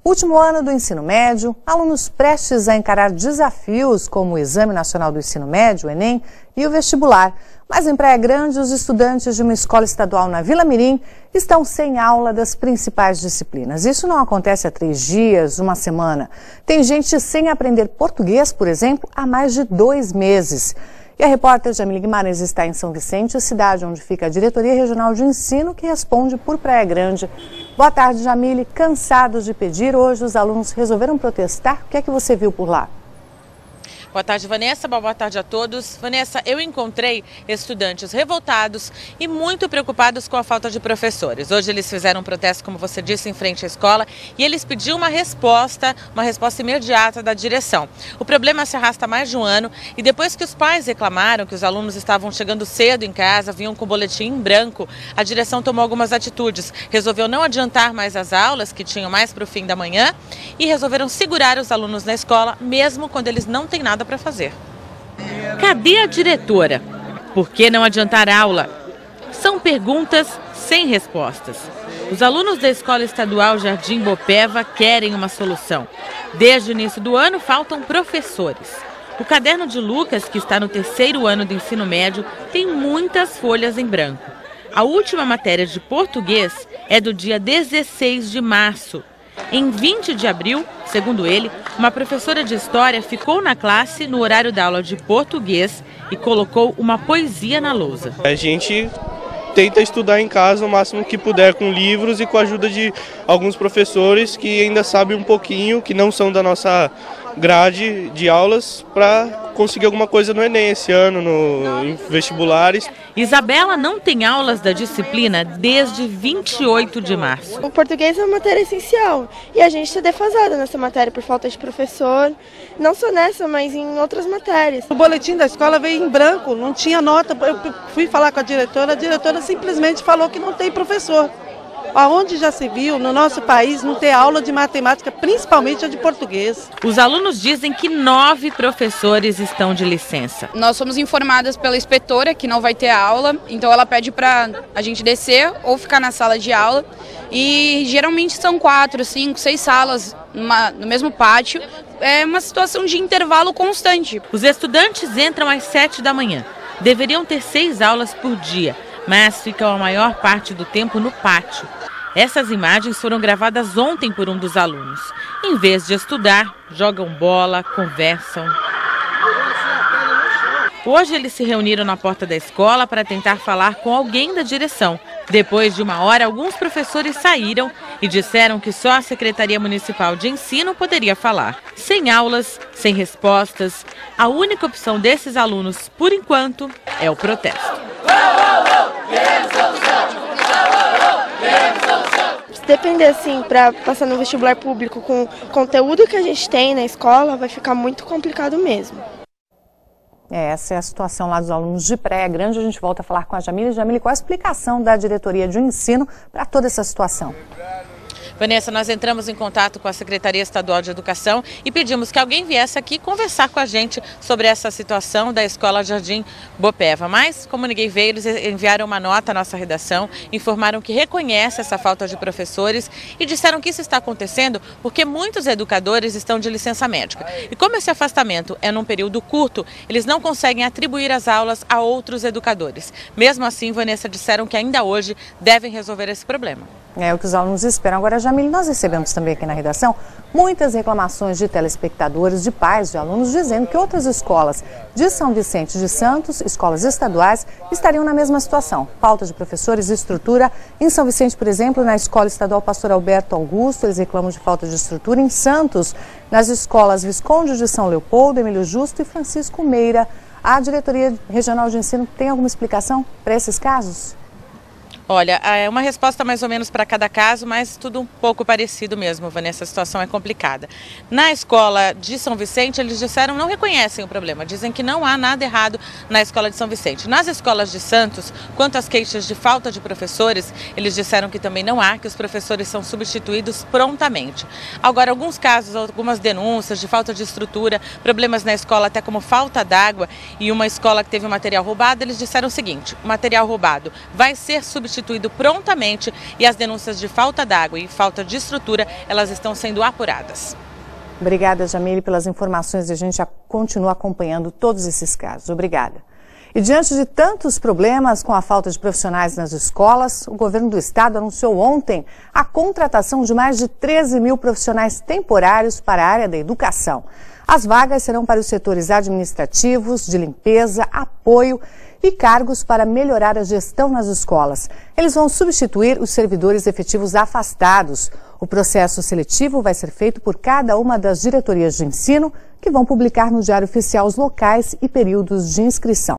Último ano do ensino médio, alunos prestes a encarar desafios como o Exame Nacional do Ensino Médio, o Enem, e o vestibular. Mas em Praia Grande, os estudantes de uma escola estadual na Vila Mirim estão sem aula das principais disciplinas. Isso não acontece há 3 dias, uma semana. Tem gente sem aprender português, por exemplo, há mais de 2 meses. E a repórter Jamile Guimarães está em São Vicente, cidade onde fica a Diretoria Regional de Ensino, que responde por Praia Grande. Boa tarde, Jamile. Cansados de pedir, hoje os alunos resolveram protestar. O que é que você viu por lá? Boa tarde, Vanessa. Boa tarde a todos. Vanessa, eu encontrei estudantes revoltados e muito preocupados com a falta de professores. Hoje eles fizeram um protesto, como você disse, em frente à escola e eles pediram uma resposta imediata da direção. O problema se arrasta há mais de um ano e depois que os pais reclamaram que os alunos estavam chegando cedo em casa, vinham com o boletim em branco, a direção tomou algumas atitudes. Resolveu não adiantar mais as aulas, que tinham mais para o fim da manhã, e resolveram segurar os alunos na escola, mesmo quando eles não têm nada para fazer. Cadê a diretora? Por que não adiantar a aula? São perguntas sem respostas. Os alunos da Escola Estadual Jardim Bopeva querem uma solução. Desde o início do ano faltam professores. O caderno de Lucas, que está no 3º ano do ensino médio, tem muitas folhas em branco. A última matéria de português é do dia 16 de março. Em 20 de abril, segundo ele, uma professora de história ficou na classe no horário da aula de português e colocou uma poesia na lousa. A gente tenta estudar em casa o máximo que puder com livros e com a ajuda de alguns professores que ainda sabem um pouquinho, que não são da nossa grade de aulas, para conseguir alguma coisa no Enem esse ano, em vestibulares. Isabela não tem aulas da disciplina desde 28 de março. O português é uma matéria essencial e a gente está defasada nessa matéria por falta de professor, não só nessa, mas em outras matérias. O boletim da escola veio em branco, não tinha nota. Eu fui falar com a diretora simplesmente falou que não tem professor. Aonde já se viu no nosso país não ter aula de matemática, principalmente a de português. Os alunos dizem que 9 professores estão de licença. Nós somos informadas pela inspetora que não vai ter aula, então ela pede para a gente descer ou ficar na sala de aula. E geralmente são 4, 5, 6 salas no mesmo pátio. É uma situação de intervalo constante. Os estudantes entram às 7 da manhã. Deveriam ter 6 aulas por dia, mas ficam a maior parte do tempo no pátio. Essas imagens foram gravadas ontem por um dos alunos. Em vez de estudar, jogam bola, conversam. Hoje eles se reuniram na porta da escola para tentar falar com alguém da direção. Depois de 1 hora, alguns professores saíram e disseram que só a Secretaria Municipal de Ensino poderia falar. Sem aulas, sem respostas, a única opção desses alunos, por enquanto, é o protesto. Se depender assim, para passar no vestibular público com o conteúdo que a gente tem na escola, vai ficar muito complicado mesmo. Essa é a situação lá dos alunos de Praia Grande. A gente volta a falar com a Jamile. Jamile, qual a explicação da Diretoria de Ensino para toda essa situação? Vanessa, nós entramos em contato com a Secretaria Estadual de Educação e pedimos que alguém viesse aqui conversar com a gente sobre essa situação da Escola Jardim Bopeva. Mas, como ninguém veio, eles enviaram uma nota à nossa redação, informaram que reconhece essa falta de professores e disseram que isso está acontecendo porque muitos educadores estão de licença médica. E como esse afastamento é num período curto, eles não conseguem atribuir as aulas a outros educadores. Mesmo assim, Vanessa, disseram que ainda hoje devem resolver esse problema. É o que os alunos esperam. Agora, Jamile, nós recebemos também aqui na redação muitas reclamações de telespectadores, de pais, de alunos, dizendo que outras escolas de São Vicente de Santos, escolas estaduais, estariam na mesma situação. Falta de professores e estrutura. Em São Vicente, por exemplo, na Escola Estadual Pastor Alberto Augusto, eles reclamam de falta de estrutura. Em Santos, nas escolas Visconde de São Leopoldo, Emílio Justo e Francisco Meira. A Diretoria Regional de Ensino tem alguma explicação para esses casos? Olha, é uma resposta mais ou menos para cada caso, mas tudo um pouco parecido mesmo, Vanessa, a situação é complicada. Na escola de São Vicente, eles disseram não reconhecem o problema, dizem que não há nada errado na escola de São Vicente. Nas escolas de Santos, quanto às queixas de falta de professores, eles disseram que também não há, que os professores são substituídos prontamente. Agora, alguns casos, algumas denúncias de falta de estrutura, problemas na escola até como falta d'água e uma escola que teve o material roubado, eles disseram o seguinte: o material roubado vai ser substituído substituído prontamente e as denúncias de falta d'água e falta de estrutura, elas estão sendo apuradas. Obrigada, Jamile, pelas informações. A gente já continua acompanhando todos esses casos. Obrigada. E diante de tantos problemas com a falta de profissionais nas escolas, o governo do estado anunciou ontem a contratação de mais de 13 mil profissionais temporários para a área da educação. As vagas serão para os setores administrativos, de limpeza, apoio e cargos para melhorar a gestão nas escolas. Eles vão substituir os servidores efetivos afastados. O processo seletivo vai ser feito por cada uma das diretorias de ensino, que vão publicar no Diário Oficial os locais e períodos de inscrição.